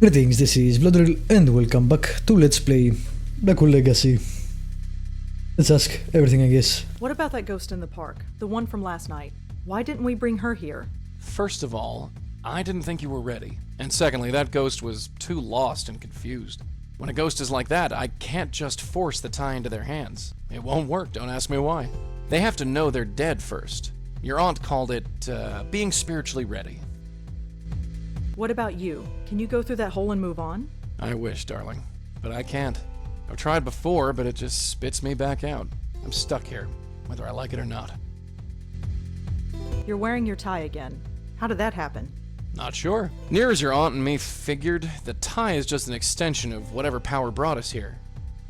Greetings, this is Vlodril and welcome back to Let's Play Blackwell Legacy. Let's ask everything, I guess. What about that ghost in the park? The one from last night? Why didn't we bring her here? First of all, I didn't think you were ready. And secondly, that ghost was too lost and confused. When a ghost is like that, I can't just force the tie into their hands. It won't work, don't ask me why. They have to know they're dead first. Your aunt called it, being spiritually ready. What about you? Can you go through that hole and move on? I wish, darling. But I can't. I've tried before, but it just spits me back out. I'm stuck here, whether I like it or not. You're wearing your tie again. How did that happen? Not sure. Near as your aunt and me figured, the tie is just an extension of whatever power brought us here.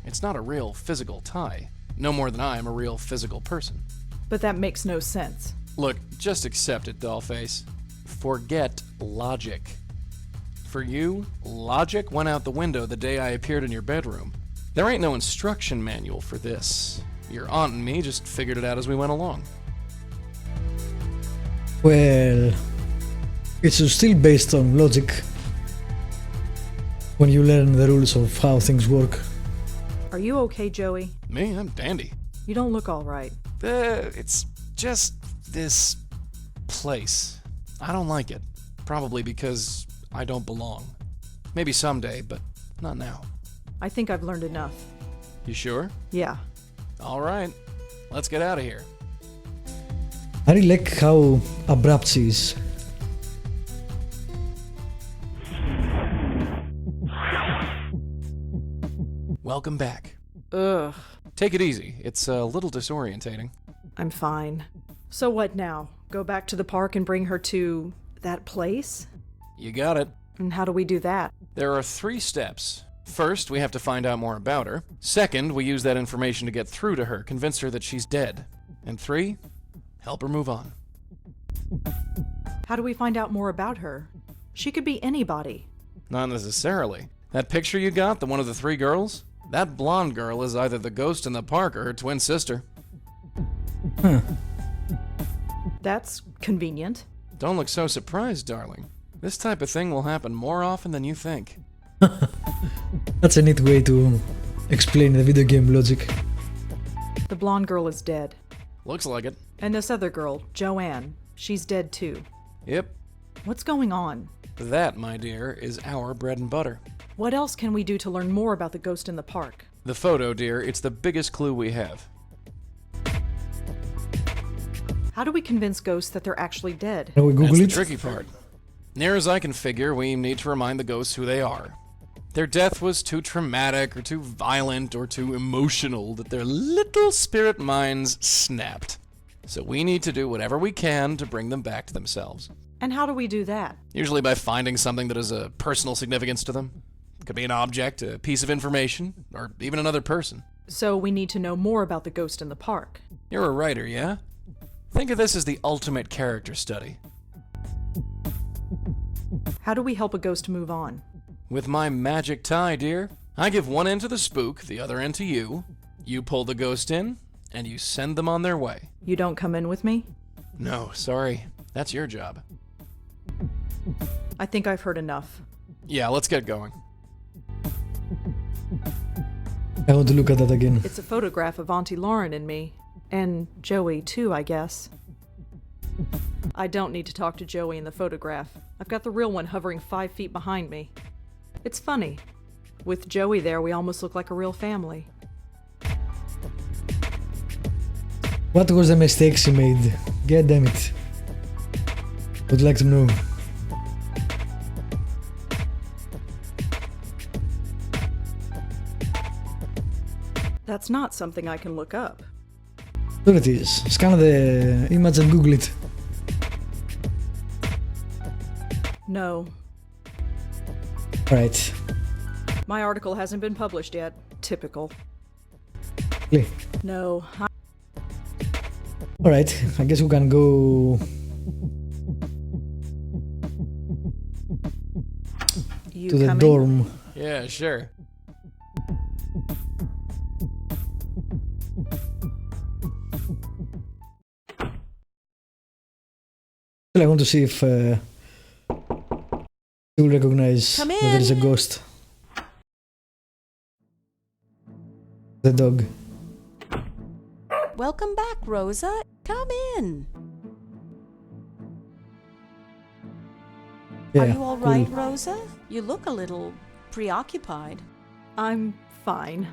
It's not a real physical tie. No more than I am a real physical person. But that makes no sense. Look, just accept it, dollface. Forget logic. For you, logic went out the window the day I appeared in your bedroom. There ain't no instruction manual for this. Your aunt and me just figured it out as we went along. Well, it's still based on logic when you learn the rules of how things work. Are you okay, Joey? Me? I'm dandy. You don't look all right. It's just this place. I don't like it. Probably because I don't belong. Maybe someday, but not now. I think I've learned enough. You sure? Yeah. All right. Let's get out of here. I really like how abrupt she is. Welcome back. Ugh. Take it easy. It's a little disorientating. I'm fine. So what now? Go back to the park and bring her to that place? You got it. And how do we do that? There are 3 steps. First, we have to find out more about her. Second, we use that information to get through to her, convince her that she's dead. And 3, help her move on. How do we find out more about her? She could be anybody. Not necessarily. That picture you got, the one of the 3 girls? That blonde girl is either the ghost in the park or her twin sister. Huh. That's convenient. Don't look so surprised, darling. This type of thing will happen more often than you think. That's a neat way to explain the video game logic. The blonde girl is dead. Looks like it. And this other girl, Joanne, she's dead too. Yep. What's going on? That, my dear, is our bread and butter. What else can we do to learn more about the ghost in the park? The photo, dear, it's the biggest clue we have. How do we convince ghosts that they're actually dead? Can we Google That's the it? tricky part. Near as I can figure, we need to remind the ghosts who they are. Their death was too traumatic, or too violent, or too emotional that their little spirit minds snapped. So we need to do whatever we can to bring them back to themselves. And how do we do that? Usually by finding something that has a personal significance to them. It could be an object, a piece of information, or even another person. So we need to know more about the ghost in the park. You're a writer, yeah? Think of this as the ultimate character study. How do we help a ghost move on? With my magic tie, dear. I give one end to the spook, the other end to you. You pull the ghost in, and you send them on their way. You don't come in with me? No, sorry. That's your job. I think I've heard enough. Yeah, let's get going. I want to look at that again. It's a photograph of Auntie Lauren and me. And Joey, too, I guess. I don't need to talk to Joey in the photograph. I've got the real one hovering 5 feet behind me. It's funny. With Joey there, we almost look like a real family. What was the mistake she made? God damn it. Would like to know. That's not something I can look up. There it is. Scan the image and Google it. No. Right. My article hasn't been published yet. Typical. Play. No. Alright, I guess we can go. You To the coming? dorm. Yeah, sure. I want to see if You will recognize Come that there is a in. ghost. The dog. Welcome back, Rosa. Come in. Yeah, Are you all cool. right, Rosa? You look a little preoccupied. I'm fine.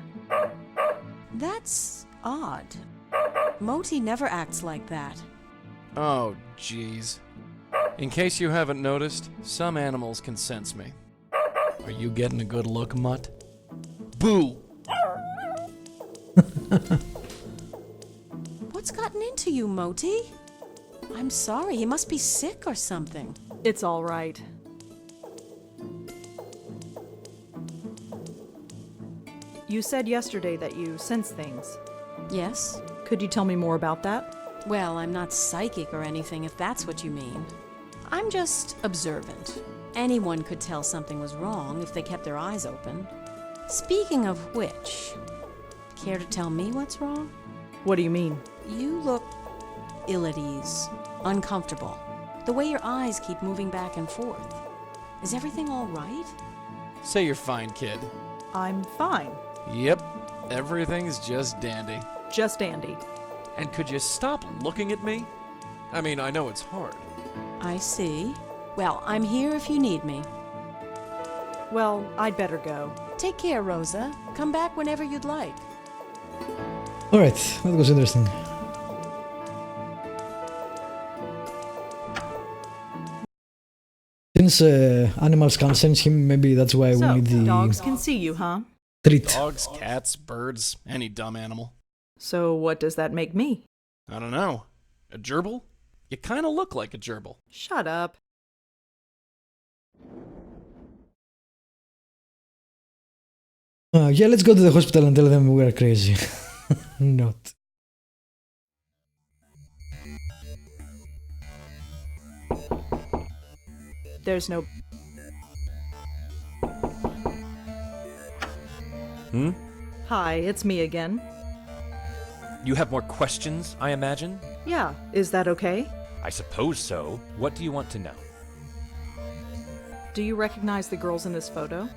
That's odd. Moti never acts like that. Oh, jeez. In case you haven't noticed, some animals can sense me. Are you getting a good look, mutt? Boo! What's gotten into you, Moti? I'm sorry, he must be sick or something. It's all right. You said yesterday that you sense things. Yes? Could you tell me more about that? Well, I'm not psychic or anything, if that's what you mean. I'm just observant. Anyone could tell something was wrong if they kept their eyes open. Speaking of which, care to tell me what's wrong? What do you mean? You look ill at ease, uncomfortable. The way your eyes keep moving back and forth. Is everything all right? Say you're fine, kid. I'm fine. Yep, everything's just dandy. Just Andy. And could you stop looking at me? I mean, I know it's hard. I see. Well, I'm here if you need me. Well, I'd better go. Take care, Rosa. Come back whenever you'd like. Alright, that was interesting. Since animals can't sense him, maybe that's why So, we need the dogs can see you, huh? treat. Dogs, cats, birds, any dumb animal. So what does that make me? I don't know. A gerbil? You kinda look like a gerbil. Shut up. Yeah, let's go to the hospital and tell them we're crazy. Not. There's no... Hmm? Hi, it's me again. You have more questions, I imagine? Yeah, is that okay? I suppose so. What do you want to know? Do you recognize the girls in this photo?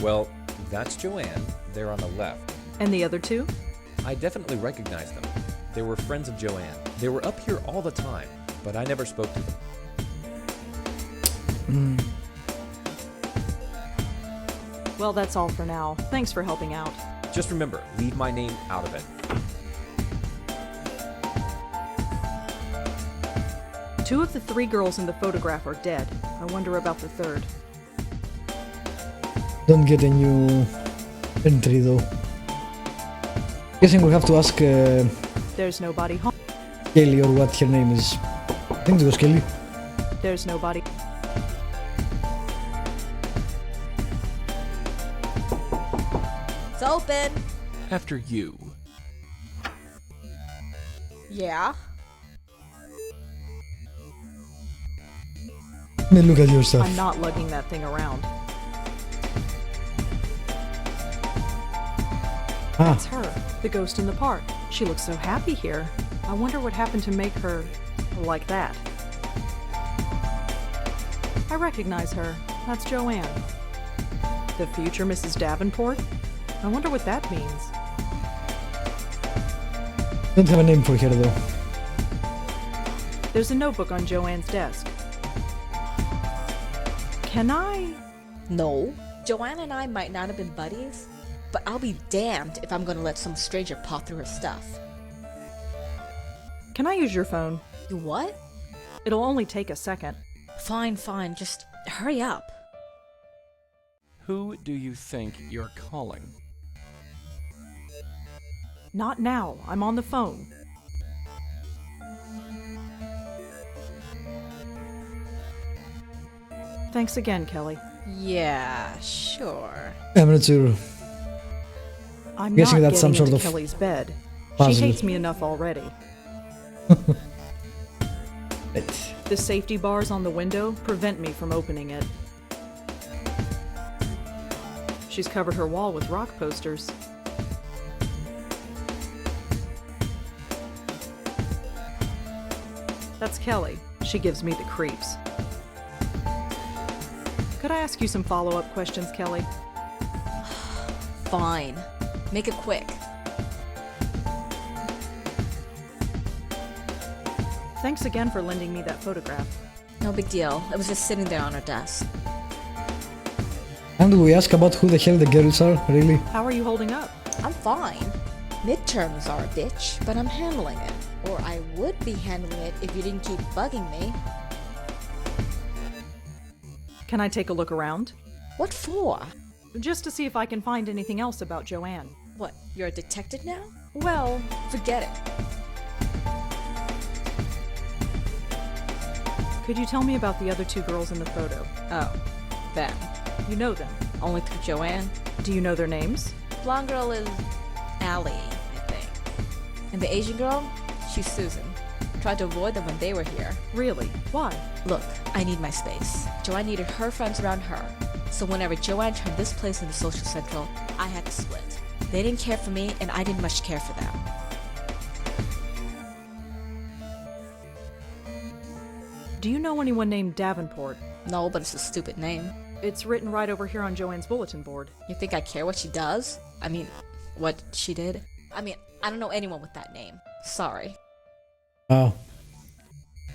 Well, that's Joanne. They're on the left. And the other two? I definitely recognize them. They were friends of Joanne. They were up here all the time, but I never spoke to them. Well, that's all for now. Thanks for helping out. Just remember, leave my name out of it. Two of the three girls in the photograph are dead. I wonder about the third. Don't get a new entry though. Guessing we'll have to ask There's nobody home. Kelly or what her name is. I think it was Kelly. There's nobody. It's open. After you. Yeah. Then look at your stuff. I'm not lugging that thing around. That's her, the ghost in the park. She looks so happy here. I wonder what happened to make her like that. I recognize her. That's Joanne. The future Mrs. Davenport? I wonder what that means. Don't have a name for her though. There's a notebook on Joanne's desk. Can I? No. Joanna and I might not have been buddies, but I'll be damned if I'm gonna let some stranger paw through her stuff. Can I use your phone? You what? It'll only take a second. Fine, fine. Just hurry up. Who do you think you're calling? Not now. I'm on the phone. Thanks again, Kelly. Yeah, sure. I'm not sure. I'm Guessing not that's some getting sort into of Kelly's bed. puzzle. She hates me enough already. Right. The safety bars on the window prevent me from opening it. She's covered her wall with rock posters. That's Kelly. She gives me the creeps. Could I ask you some follow-up questions, Kelly? Fine. Make it quick. Thanks again for lending me that photograph. No big deal. It was just sitting there on her desk. And we ask about who the hell the girls are, really? How are you holding up? I'm fine. Midterms are a bitch, but I'm handling it. Or I would be handling it if you didn't keep bugging me. Can I take a look around? What for? Just to see if I can find anything else about Joanne. What, you're a detective now? Well, Forget it. could you tell me about the other two girls in the photo? Oh, them. You know them. Only through Joanne. Do you know their names? Blonde girl is Allie, I think. And the Asian girl? She's Susan. Tried to avoid them when they were here. Really? Why? Look, I need my space. Joanne needed her friends around her. So whenever Joanne turned this place into social central, I had to split. They didn't care for me, and I didn't much care for them. Do you know anyone named Davenport? No, but it's a stupid name. It's written right over here on Joanne's bulletin board. You think I care what she does? I mean, what she did? I don't know anyone with that name. Sorry. Wow.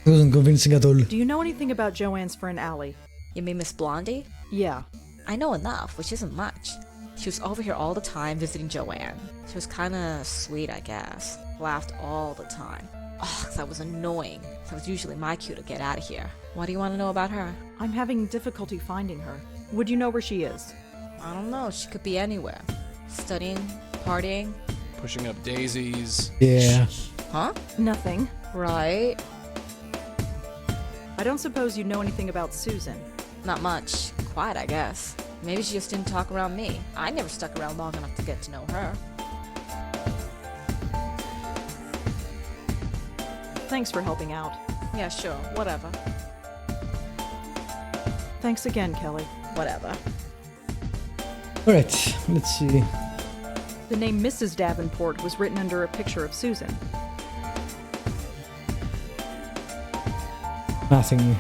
It wasn't convincing at all. Do you know anything about Joanne's friend Allie? You mean Miss Blondie? Yeah. I know enough, which isn't much. She was over here all the time visiting Joanne. She was kinda sweet, I guess. Laughed all the time. Ugh, that was annoying. That was usually my cue to get out of here. What do you want to know about her? I'm having difficulty finding her. Would you know where she is? I don't know, she could be anywhere. Studying, partying. Pushing up daisies. Yeah. Huh? Nothing. Right. I don't suppose you know anything about Susan. Not much. Quiet, I guess. Maybe she just didn't talk around me. I never stuck around long enough to get to know her. Thanks for helping out. Yeah, sure, whatever. Thanks again, Kelly. Whatever. Alright, let's see. The name Mrs. Davenport was written under a picture of Susan. Nothing.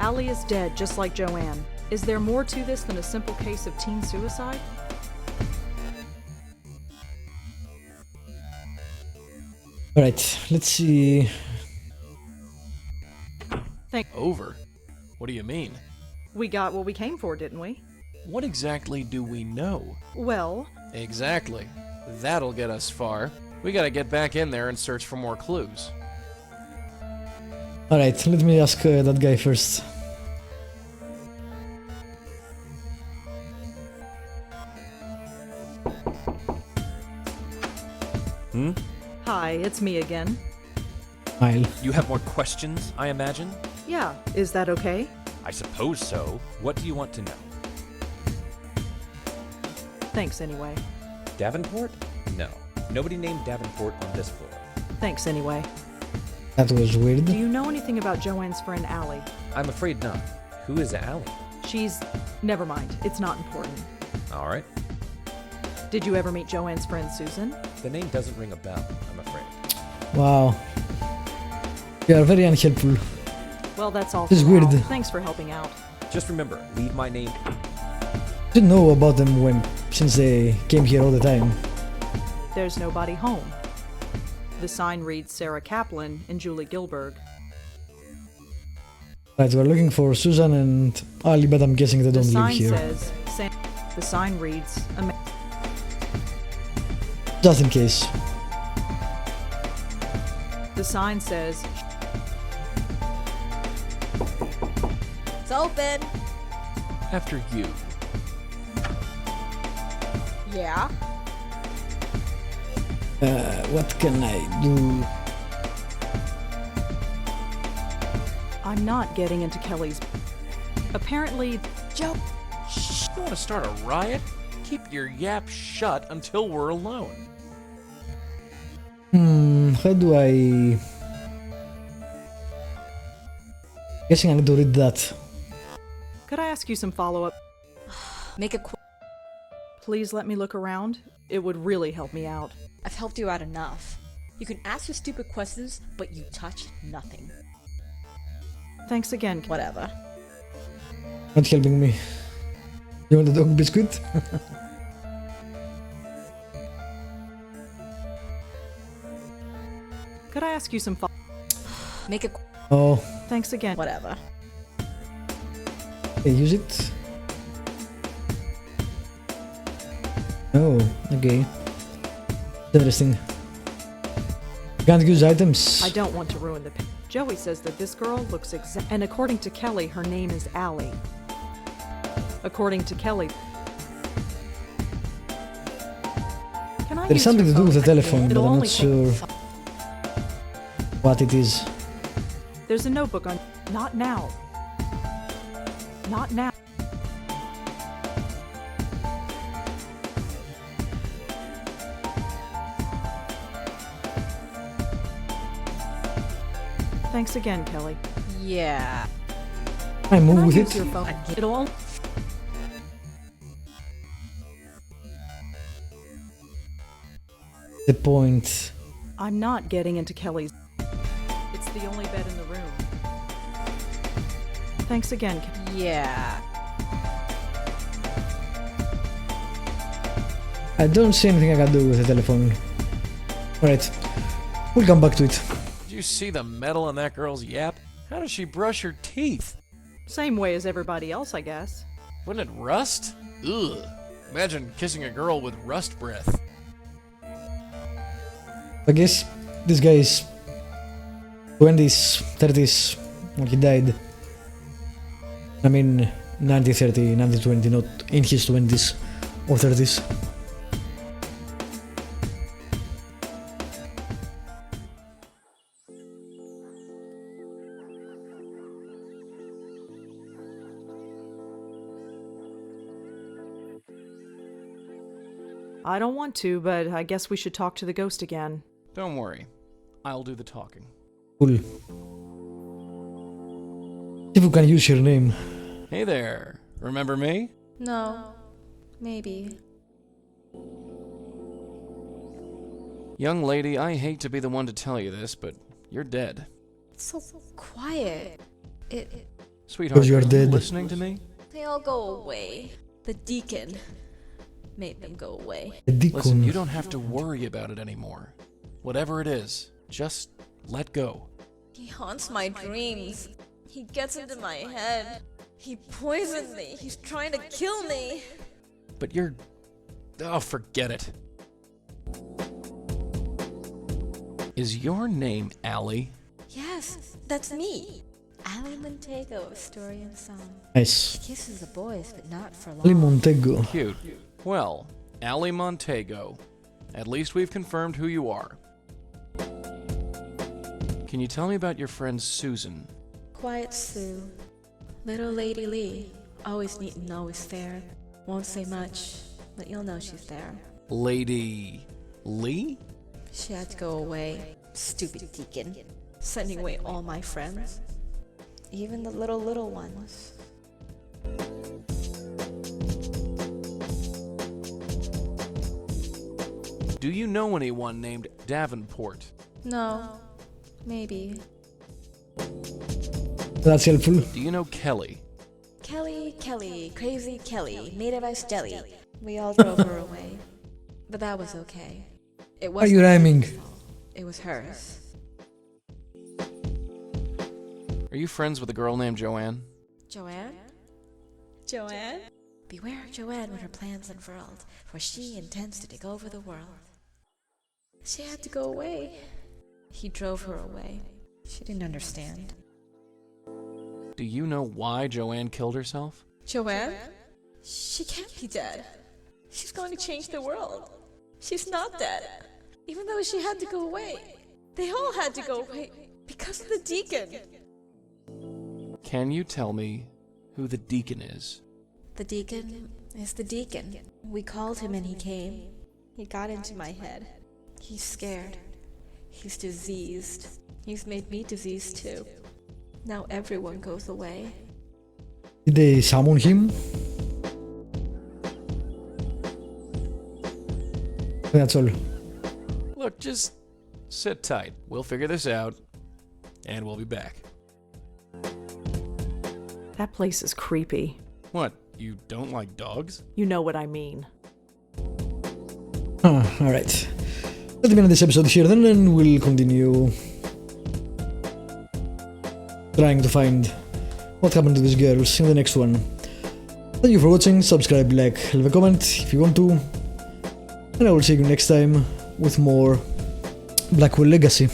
Allie is dead, just like Joanne. Is there more to this than a simple case of teen suicide? Alright, let's see. Over? What do you mean? We got what we came for, didn't we? What exactly do we know? Well, Exactly. That'll get us far. We gotta get back in there and search for more clues. Alright, let me ask that guy first. hi, it's me again. Smile. You have more questions, I imagine? Yeah, is that okay? I suppose so. What do you want to know? Thanks anyway. Davenport? No. Nobody named Davenport on this floor. Thanks anyway. That was weird. Do you know anything about Joanne's friend Allie? I'm afraid not. Who is Allie? She's... never mind, it's not important. All right. Did you ever meet Joanne's friend Susan? The name doesn't ring a bell, I'm afraid. Wow. You are very unhelpful. Well, that's all. This is for now. weird. Thanks for helping out. Just remember, leave my name. Didn't know about them since they came here all the time. There's nobody home. The sign reads Sarah Kaplan and Julie Gilberg. Right, we're looking for Susan and Ali, but I'm guessing they The don't live sign here. says... the sign reads... Just in case. The sign says... It's open. After you. Yeah. What can I do? I'm not getting into Kelly's... Apparently... Joe. You wanna start a riot? Keep your yap shut until we're alone. How do I... Guessing I need to read that. Could I ask you some follow-up? Make it quick. Please let me look around. It would really help me out. I've helped you out enough. You can ask your stupid questions, but you touch nothing. Thanks again. Whatever. Not helping me. You want a dog biscuit? Could I ask you some Make it. Oh, Thanks again. Whatever. okay, use it. Oh, okay. Interesting. Can't use items. I don't want to ruin the Joey says that this girl looks and according to Kelly, her name is Allie. According to Kelly. Can I There's use something your to do with the phone? telephone, but It'll I'm only not take sure what it is. There's a notebook on. Not now. Not now. Thanks again, Kelly. Yeah. I Can move I with use it. your phone? It'll only. The point. I'm not getting into Kelly's. It's the only bed in the room. Thanks again. Yeah. I don't see anything I can do with the telephone. Alright, we'll come back to it. Did you see the metal in that girl's yap? How does she brush her teeth? Same way as everybody else, I guess. Wouldn't it rust? Ugh. Imagine kissing a girl with rust breath. I guess this guy is 20s, 30s when he died. I mean 90-30, 90-20, not in his 20s or 30s. I don't want to, but I guess we should talk to the ghost again. Don't worry. I'll do the talking. Cool. If you can use your name. Hey there. Remember me? No. Maybe. Young lady, I hate to be the one to tell you this, but you're dead. It's so quiet. Sweetheart, you're are you dead. listening to me? They all go away. The deacon made them go away. The Listen, deacon. you don't have to worry about it anymore. Whatever it is, just let go. He haunts my dreams. He gets into my head. He poisoned me. He's trying to kill me. But you're... Oh, forget it. Is your name Allie? Yes, that's me. Allie Montego of Story and Song. Nice. Kisses the boys, but not for long. Ali Montego. Cute. Well, Allie Montego. At least we've confirmed who you are. Can you tell me about your friend Susan? Quiet Sue. Little Lady Lee. Always neat and always fair. Won't say much, but you'll know she's there. Lady... Lee? She had to go away. Stupid deacon. Sending away all my friends. Even the little ones. Do you know anyone named Davenport? No. Maybe. That's helpful. Do you know Kelly? Kelly, crazy Kelly, made of ice jelly. We all drove her away. But that was okay. It Are wasn't you rhyming? her fault. It was hers. Are you friends with a girl named Joanne? Joanne? Joanne? Beware of Joanne when her plans unfurled, for she intends to take over the world. She had to go away. He drove her away. She didn't understand. Do you know why Joanne killed herself? Joanne? She can't be dead. She's going to change the world. She's not dead. Even though she had to go away. They all had to go away because of the deacon. Can you tell me who the deacon is? The deacon is the deacon. We called him and he came. He got into my head. He's scared. He's diseased. He's made me diseased too. Now everyone goes away. Did they summon him? That's all. Look, just sit tight. We'll figure this out, and we'll be back. That place is creepy. What, you don't like dogs? You know what I mean. Alright. Let me end this episode here then, and we'll continue trying to find what happened to these girls in the next one. Thank you for watching, subscribe, like, leave a comment if you want to, and I will see you next time with more Blackwell Legacy.